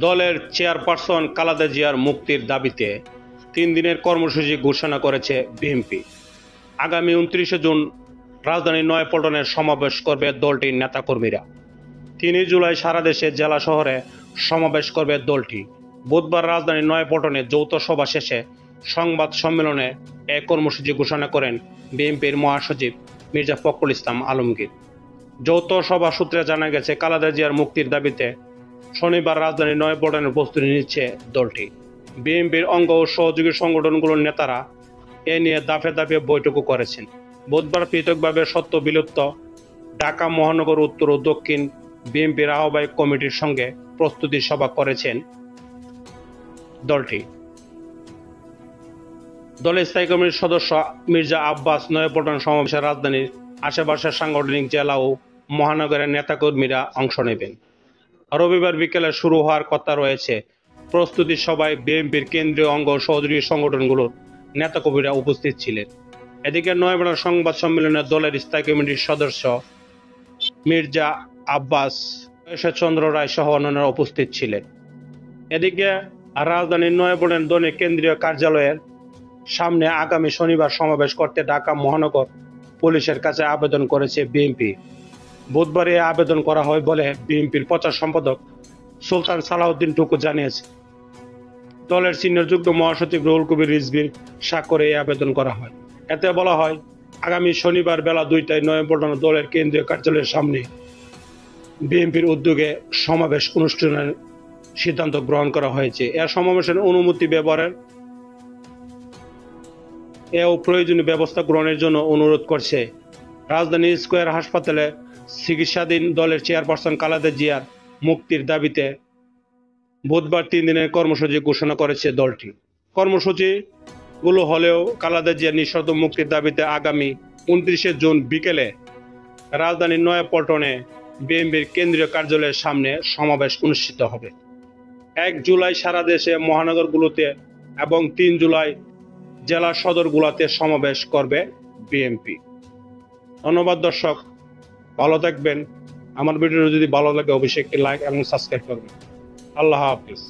দলের চেয়ারপারসন খালেদা জিয়ার মুক্তির দাবিতে ৩ দিনের কর্মসূচি ঘোষণা করেছে বিএনপি। আগামী ২৯ জুন রাজধানীর নয়াপল্টনে সমাবেশ করবে দলটির নেতাকর্মীরা। ৩ জুলাই সারা দেশে জেলা শহরে সমাবেশ করবে দলটি। বুধবার রাজধানীর নয়াপল্টনে যৌথ সভা শেষে সংবাদ সম্মেলনে এ কর্মসূচি ঘোষণা করেন বিএনপির মহাসচিব মির্জা ফখরুল ইসলাম আলমগীর। যৌথ সভা সূত্রে জানা গেছে, খালেদা জিয়ার মুক্তির দাবিতে শনিবার রাজধানীর নয়াপল্টনের প্রস্তুতি নিচ্ছে দলটি। বিএনপির অঙ্গ ও সহযোগী সংগঠনগুলোর নেতারা এ নিয়ে দাফে দাফে বৈঠকও করেছেন। বুধবার পৃথকভাবে সদ্য বিলুপ্ত ঢাকা মহানগর উত্তর ও দক্ষিণ বিএনপির আহ্বায়ক কমিটির সঙ্গে প্রস্তুতি সভা করেছেন দলটি। দলের স্থায়ী কমিটির সদস্য মির্জা আব্বাস নয়াপল্টন সমাবেশে রাজধানীর আশেপাশের সাংগঠনিক জেলা ও মহানগরের নেতাকর্মীরা অংশ নেবেন। রবিবার বিকেলে শুরু হওয়ার কথা রয়েছে। প্রস্তুতি সভায় বিএনপির কেন্দ্রীয় অঙ্গ সহযোগী সংগঠনগুলোর নেতাকর্মীরা উপস্থিত ছিলেন। এদিকে নয়াপল্টন সংবাদ সম্মেলনে দলের স্থায়ী কমিটির সদস্য মির্জা আব্বাস চন্দ্র রায় সহ অন্যান্যরা উপস্থিত ছিলেন। এদিকে রাজধানীর নয়াপল্টন দলের কেন্দ্রীয় কার্যালয়ের সামনে আগামী শনিবার সমাবেশ করতে ঢাকা মহানগর পুলিশের কাছে আবেদন করেছে বিএনপি। বুধবার এ আবেদন করা হয় বলে বিএনপির প্রচার সম্পাদক সুলতান সালাউদ্দিন টুকু জানিয়েছে। দলের সিনিয়র যুগ্ম মহাসচিব রুহুল কবির রিজভীর স্বাক্ষরে এই আবেদন করা হয়। এতে বলা হয়, আগামী শনিবার বেলা ২টায় নয়াপল্টন দলের কেন্দ্রীয় কার্যালয়ের সামনে বিএনপির উদ্যোগে সমাবেশ অনুষ্ঠানের সিদ্ধান্ত গ্রহণ করা হয়েছে। এ সমাবেশের অনুমতি ব্যবহারের ও প্রয়োজনীয় ব্যবস্থা গ্রহণের জন্য অনুরোধ করছে। রাজধানী স্কয়ার হাসপাতালে চিকিৎসাধীন দলের চেয়ারপারসন খালেদা জিয়ার মুক্তির দাবিতে বুধবার ৩ দিনের কর্মসূচি ঘোষণা করেছে দলটি। কর্মসূচিগুলো হলেও খালেদা জিয়ার নিঃশর্ত মুক্তির দাবিতে আগামী ২৯ জুন বিকেলে রাজধানীর নয়াপল্টনে বিএনপির কেন্দ্রীয় কার্যালয়ের সামনে সমাবেশ অনুষ্ঠিত হবে। ১ জুলাই সারা দেশে মহানগরগুলোতে এবং ৩ জুলাই জেলা সদরগুলোতে সমাবেশ করবে বিএনপি। ধন্যবাদ দর্শক, ভালো থাকবেন। আমার ভিডিও যদি ভালো লাগে অবশ্যই একটি লাইক এবং সাবস্ক্রাইব করবেন। আল্লাহ হাফিজ।